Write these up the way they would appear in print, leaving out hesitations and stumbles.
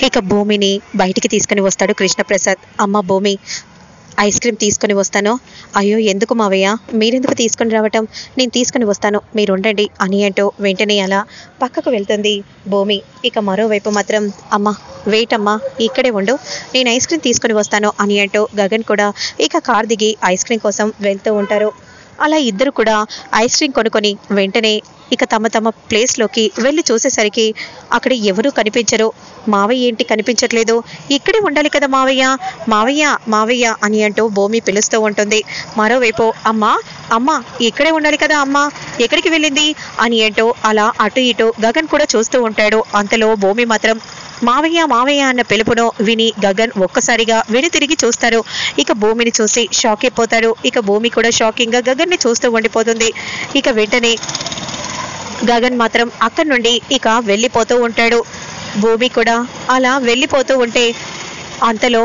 ఇక భూమిని బయటికి తీసుకుని వస్తాడు కృష్ణప్రసాద్. అమ్మ భూమి, ఐస్ క్రీమ్ తీసుకుని వస్తాను. అయ్యో ఎందుకు మావయ్య, మీరెందుకు తీసుకుని రావటం, నేను తీసుకుని వస్తాను, మీరు ఉండండి అని అంటూ వెంటనే అలా పక్కకు వెళ్తుంది భూమి. ఇక మరోవైపు మాత్రం అమ్మ వెయిట్ అమ్మా, ఇక్కడే ఉండు, నేను ఐస్ క్రీమ్ తీసుకుని వస్తాను అని అంటూ గగన్ కూడా ఇక కార్ దిగి ఐస్ క్రీమ్ కోసం వెళ్తూ ఉంటారు. అలా ఇద్దరు కూడా ఐస్ క్రీమ్ కొనుక్కొని వెంటనే ఇక తమ తమ ప్లేస్లోకి వెళ్ళి చూసేసరికి అక్కడ ఎవరూ కనిపించరు. మావయ్య ఏంటి కనిపించట్లేదు, ఇక్కడే ఉండాలి కదా మావయ్య, మావయ్య మావయ్య అని అంటూ భూమి పిలుస్తూ ఉంటుంది. మరోవైపు అమ్మ అమ్మ ఇక్కడే ఉండాలి కదా అమ్మ, ఎక్కడికి వెళ్ళింది అని అంటూ అలా అటు ఇటు గగన్ కూడా చూస్తూ ఉంటాడు. అంతలో భూమి మాత్రం మావయ్య మావయ్య అన్న పిలుపును విని గగన్ ఒక్కసారిగా తిరిగి చూస్తారు. ఇక భూమిని చూసి షాక్ అయిపోతాడు. ఇక భూమి కూడా షాకింగ్ గా గగన్ని చూస్తూ ఉండిపోతుంది. ఇక వెంటనే గగన్ మాత్రం అక్కడి నుండి ఇక వెళ్ళిపోతూ ఉంటాడు. భూమి కూడా అలా వెళ్ళిపోతూ ఉంటే అంతలో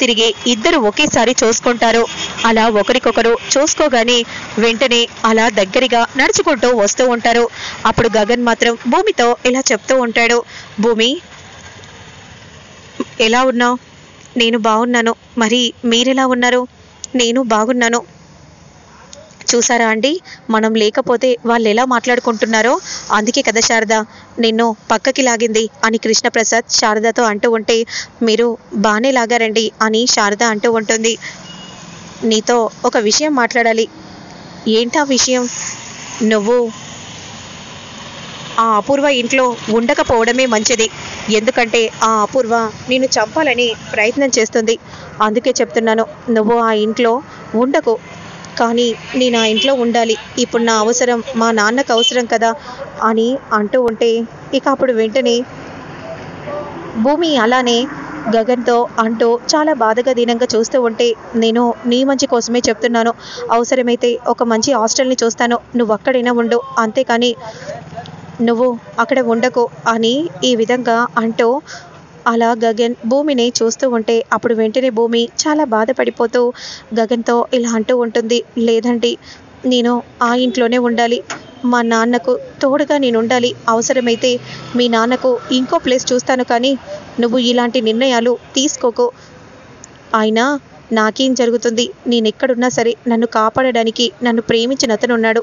తిరిగి ఇద్దరు ఒకేసారి చూసుకుంటారు. అలా ఒకరికొకరు చూసుకోగానే వెంటనే అలా దగ్గరగా నడుచుకుంటూ వస్తూ ఉంటారు. అప్పుడు గగన్ మాత్రం భూమితో ఇలా చెప్తూ ఉంటాడు, భూమి ఎలా ఉన్నావు? నేను బాగున్నాను, మరి మీరెలా ఉన్నారు? నేను బాగున్నాను. చూసారా అండి, మనం లేకపోతే వాళ్ళు ఎలా మాట్లాడుకుంటున్నారో, అందుకే కదా శారద నిన్ను పక్కకి లాగింది అని కృష్ణప్రసాద్ శారదతో అంటూ ఉంటే, మీరు బాగానే లాగారండి అని శారద అంటూ ఉంటుంది. నీతో ఒక విషయం మాట్లాడాలి. ఏంటా విషయం? నువ్వు ఆ అపూర్వ ఇంట్లో ఉండకపోవడమే మంచిది. ఎందుకంటే ఆ అపూర్వ నిన్ను చంపాలని ప్రయత్నం చేస్తుంది. అందుకే చెప్తున్నాను, నువ్వు ఆ ఇంట్లో ఉండకు, కానీ నేను ఆ ఇంట్లో ఉండాలి. ఇప్పుడు నా అవసరం మా నాన్నకు అవసరం కదా అని అంటూ ఉంటే ఇక అప్పుడు వెంటనే భూమి అలానే గగన్తో అంటూ చాలా బాధగా దీనంగా చూస్తూ ఉంటే, నేను నీ మంచి కోసమే చెప్తున్నాను, అవసరమైతే ఒక మంచి హాస్టల్ని చూస్తాను, నువ్వు అక్కడైనా ఉండు, అంతేకాని నువ్వు అక్కడ ఉండకు అని ఈ విధంగా అంటూ అలా గగన్ భూమిని చూస్తూ ఉంటే అప్పుడు వెంటనే భూమి చాలా బాధపడిపోతూ గగన్తో ఇలా అంటూ ఉంటుంది, లేదండి నేను ఆ ఇంట్లోనే ఉండాలి, మా నాన్నకు తోడుగా నేను ఉండాలి, అవసరమైతే మీ నాన్నకు ఇంకో ప్లేస్ చూస్తాను, కానీ నువ్వు ఇలాంటి నిర్ణయాలు తీసుకోకు. అయినా నాకేం జరుగుతుంది, నేను ఎక్కడున్నా సరే నన్ను కాపాడడానికి నన్ను ప్రేమించిన అతను ఉన్నాడు,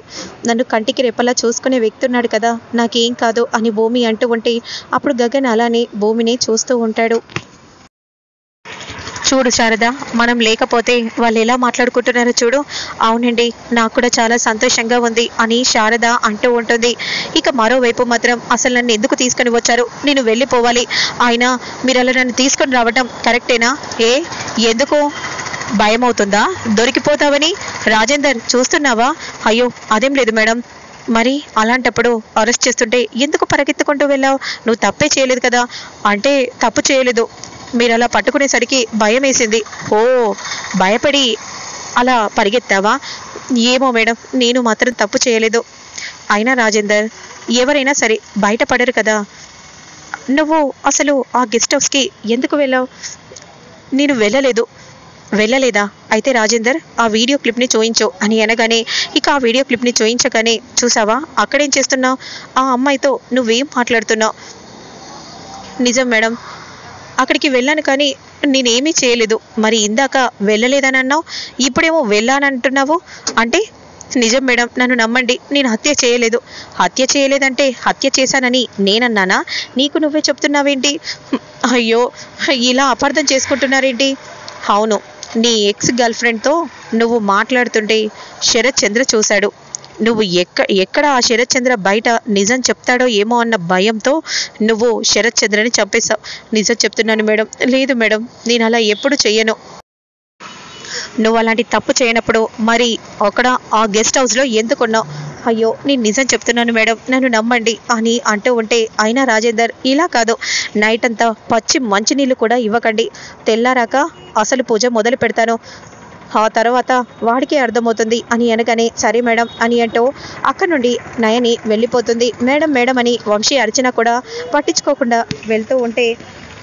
నన్ను కంటికి రెప్పలా చూసుకునే వ్యక్తి ఉన్నాడు కదా, నాకేం కాదు అని భూమి అంటూ ఉంటే అప్పుడు గగన్ అలానే భూమిని చూస్తూ ఉంటాడు. చూడు శారద, మనం లేకపోతే వాళ్ళు ఎలా మాట్లాడుకుంటున్నారో చూడు. అవునండి, నాకు కూడా చాలా సంతోషంగా ఉంది అని శారద అంటూ ఉంటుంది. ఇక మరోవైపు మాత్రం అసలు నన్ను ఎందుకు తీసుకొని వచ్చారు, నేను వెళ్ళిపోవాలి, అయినా మీరు అలా నన్ను తీసుకొని రావటం కరెక్టేనా? ఎందుకు భయం అవుతుందా దొరికిపోతావని? రాజేందర్ చూస్తున్నావా? అయ్యో అదేం లేదు మేడం. మరి అలాంటప్పుడు అరెస్ట్ చేస్తుంటే ఎందుకు పరిగెత్తుకుంటూ వెళ్ళావు? నువ్వు తప్పే చేయలేదు కదా. అంటే తప్పు చేయలేదు, మీరు అలా పట్టుకునేసరికి భయం వేసింది. ఓ భయపడి అలా పరిగెత్తావా? ఏమో మేడం, నేను మాత్రం తప్పు చేయలేదు. అయినా రాజేందర్ ఎవరైనా సరే బయటపడరు కదా. నువ్వు అసలు ఆ గెస్ట్ హౌస్కి ఎందుకు వెళ్ళావు? నేను వెళ్ళలేదా? అయితే రాజేందర్ ఆ వీడియో క్లిప్ని చూయించు అని అనగానే ఇక ఆ వీడియో క్లిప్ని చూయించగానే, చూసావా అక్కడేం చేస్తున్నావు, ఆ అమ్మాయితో నువ్వేం మాట్లాడుతున్నావు? నిజం మేడం, అక్కడికి వెళ్ళాను కానీ నేనేమీ చేయలేదు. మరి ఇందాక వెళ్ళలేదని అన్నావు, ఇప్పుడేమో వెళ్ళానంటున్నావు. అంటే నిజం మేడం, నన్ను నమ్మండి, నేను హత్య చేయలేదు. హత్య చేయలేదంటే హత్య చేశానని నేనన్నానా? నీకు నువ్వే చెప్తున్నావేంటి? అయ్యో ఇలా అపార్థం చేసుకుంటున్నారేంటి? అవును, నీ ఎక్స్ గర్ల్ ఫ్రెండ్తో నువ్వు మాట్లాడుతుంటే శరత్ చంద్ర చూశాడు. నువ్వు ఎక్కడ ఆ శరత్ చంద్ర బయట నిజం చెప్తాడో ఏమో అన్న భయంతో నువ్వు శరత్ చంద్రని చంపేశావు. నిజం చెప్తున్నాను మేడం. లేదు మేడం, నేను అలా ఎప్పుడు చెయ్యను. నువ్వు అలాంటి తప్పు చేయనప్పుడు మరి అక్కడ ఆ గెస్ట్ హౌస్లో ఎందుకున్నావు? అయ్యో నేను నిజం చెప్తున్నాను మేడం, నన్ను నమ్మండి అని అంటూ ఉంటే, అయినా రాజేందర్ ఇలా కాదు, నైట్ అంతా పచ్చి మంచినీళ్ళు కూడా ఇవ్వకండి, తెల్లారాక అసలు పూజ మొదలు పెడతాను, ఆ తర్వాత వాడికే అర్థమవుతుంది అని అనగానే సరే మేడం అని అంటూ అక్కడి నుండి నయని వెళ్ళిపోతుంది. మేడం మేడం అని వంశీ అర్చన కూడా పట్టించుకోకుండా వెళ్తూ ఉంటే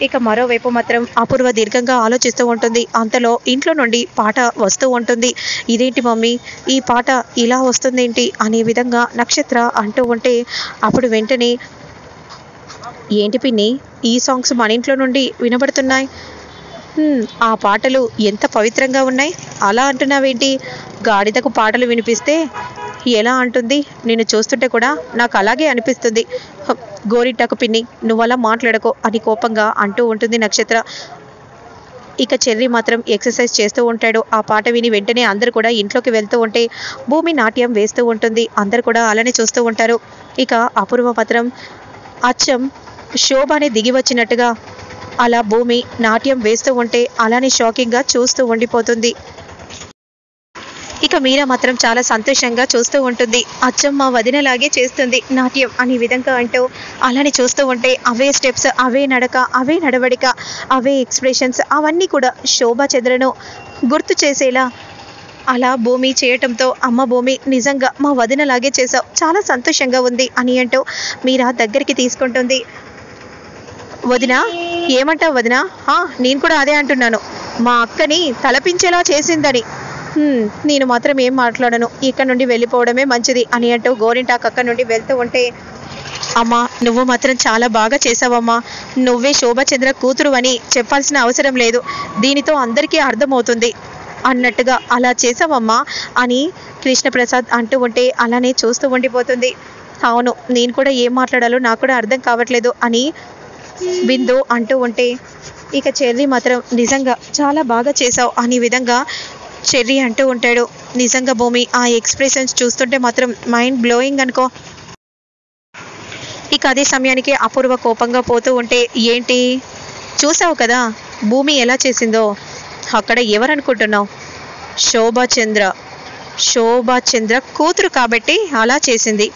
ఇక మరోవైపు మాత్రం అపూర్వ దీర్ఘంగా ఆలోచిస్తూ ఉంటుంది. అంతలో ఇంట్లో నుండి పాట వస్తూ ఉంటుంది. ఇదేంటి మమ్మీ, ఈ పాట ఇలా వస్తుందేంటి అనే విధంగా నక్షత్ర అంటూ ఉంటే అప్పుడు వెంటనే ఏంటి పిన్ని, ఈ సాంగ్స్ మన ఇంట్లో నుండి వినబడుతున్నాయి? ఆ పాటలు ఎంత పవిత్రంగా ఉన్నాయి, అలా అంటున్నావేంటి? గాడిదకు పాటలు వినిపిస్తే ఎలా అంటుంది? నిన్ను చూస్తుంటే కూడా నాకు అలాగే అనిపిస్తుంది. గోరింటాకు పిన్ని, నువ్వలా మాట్లాడకో అని కోపంగా అంటూ ఉంటుంది నక్షత్ర. ఇక చెర్రీ మాత్రం ఎక్సర్సైజ్ చేస్తూ ఉంటాడు. ఆ పాట విని వెంటనే అందరూ కూడా ఇంట్లోకి వెళ్తూ ఉంటే భూమి నాట్యం వేస్తూ ఉంటుంది. అందరు కూడా అలానే చూస్తూ ఉంటారు. ఇక అపూర్వ మాత్రం అచ్చం శోభని దిగి వచ్చినట్టుగా అలా భూమి నాట్యం వేస్తూ ఉంటే అలానే షాకింగ్గా చూస్తూ ఉండిపోతుంది. ఇక మీరా మాత్రం చాలా సంతోషంగా చూస్తూ ఉంటుంది. అచ్చం మా వదినలాగే చేస్తుంది నాట్యం అనే విధంగా అంటూ అలానే చూస్తూ ఉంటే అవే స్టెప్స్, అవే నడక, అవే నడవడిక, అవే ఎక్స్ప్రెషన్స్ అవన్నీ కూడా శోభా చంద్రను గుర్తు చేసేలా అలా భూమి చేయటంతో అమ్మ భూమి నిజంగా మా వదినలాగే చేసావు, చాలా సంతోషంగా ఉంది అని అంటూ మీరా దగ్గరికి తీసుకుంటుంది. వదిన ఏమంటావు వదిన? నేను కూడా అదే అంటున్నాను, మా అక్కని తలపించేలా చేసిందని. నేను మాత్రం ఏం మాట్లాడను, ఇక్కడ నుండి వెళ్ళిపోవడమే మంచిది అని అంటూ గోరింటాకు అక్క నుండి వెళ్తూ ఉంటే అమ్మా నువ్వు మాత్రం చాలా బాగా చేసావమ్మా, నువ్వే శోభచంద్ర కూతురు అని చెప్పాల్సిన అవసరం లేదు, దీనితో అందరికీ అర్థమవుతుంది అన్నట్టుగా అలా చేసావమ్మా అని కృష్ణప్రసాద్ అంటూ ఉంటే అలానే చూస్తూ ఉండిపోతుంది. అవును, నేను కూడా ఏం మాట్లాడాలో నాకు కూడా అర్థం కావట్లేదు అని బిందు అంటూ ఉంటే ఇక చెర్రీ మాత్రం నిజంగా చాలా బాగా చేసావు అనే విధంగా చెర్రీ అంటూ ఉంటాడు. నిజంగా భూమి ఆ ఎక్స్ప్రెషన్స్ చూస్తుంటే మాత్రం మైండ్ బ్లోయింగ్ అనుకో. ఇక అదే సమయానికి అపూర్వ కోపంగా పోతూ ఉంటే ఏంటి చూసావు కదా భూమి ఎలా చేసిందో, అక్కడ ఎవరనుకుంటున్నావు? శోభాచంద్ర కూతురు కాబట్టి అలా చేసింది.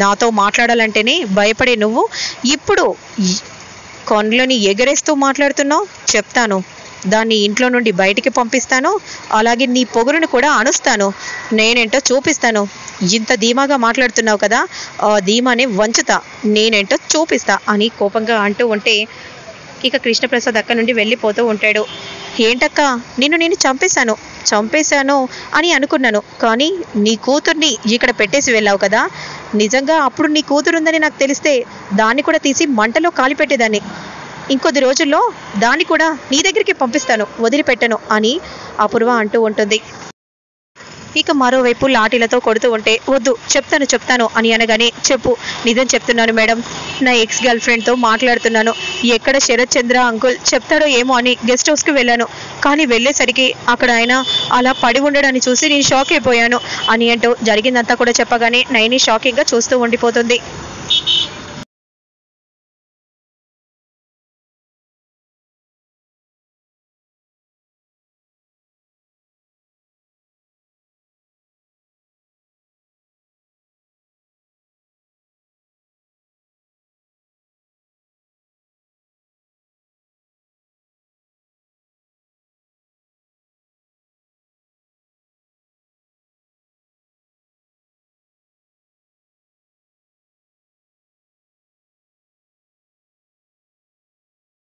నాతో మాట్లాడాలంటేనే భయపడే నువ్వు ఇప్పుడు కొండలని ఎగరేస్తూ మాట్లాడుతున్నావు. చెప్తాను, దాన్ని ఇంట్లో నుండి బయటికి పంపిస్తాను, అలాగే నీ పొగురును కూడా అణుస్తాను, నేనేంటో చూపిస్తాను. ఇంత ధీమాగా మాట్లాడుతున్నావు కదా, ఆ ధీమానే వంచుతా, నేనేంటో చూపిస్తా అని కోపంగా అంటూ ఉంటే ఇక కృష్ణప్రసాద్ అక్క నుండి వెళ్ళిపోతూ ఉంటాడు. ఏంటక్క, నేను చంపేశాను అని అనుకున్నాను, కానీ నీ కూతుర్ని ఇక్కడ పెట్టేసి వెళ్ళావు కదా, నిజంగా అప్పుడు నీ కూతురుందని నాకు తెలిస్తే దాన్ని కూడా తీసి మంటలో కాలిపెట్టేదాన్ని, ఇంకొద్ది రోజుల్లో దాన్ని కూడా నీ దగ్గరికి పంపిస్తాను, వదిలిపెట్టను అని అపూర్వ అంటూ ఉంటుంది. ఇక మరోవైపు లాఠీలతో కొడుతూ ఉంటే వద్దు చెప్తాను అని అనగానే చెప్పు, నిజం చెప్తున్నాను మేడం, నా ఎక్స్ గర్ల్ ఫ్రెండ్తో మాట్లాడుతున్నాను, ఎక్కడ శరత్ చంద్ర అంకుల్ చెప్తాడో ఏమో అని గెస్ట్ హౌస్కి వెళ్ళాను, కానీ వెళ్ళేసరికి అక్కడ ఆయన అలా పడి ఉండడాన్ని చూసి నేను షాక్ అయిపోయాను అని అంటూ జరిగిందంతా కూడా చెప్పగానే నైని షాకింగ్గా చూస్తూ ఉండిపోతుంది.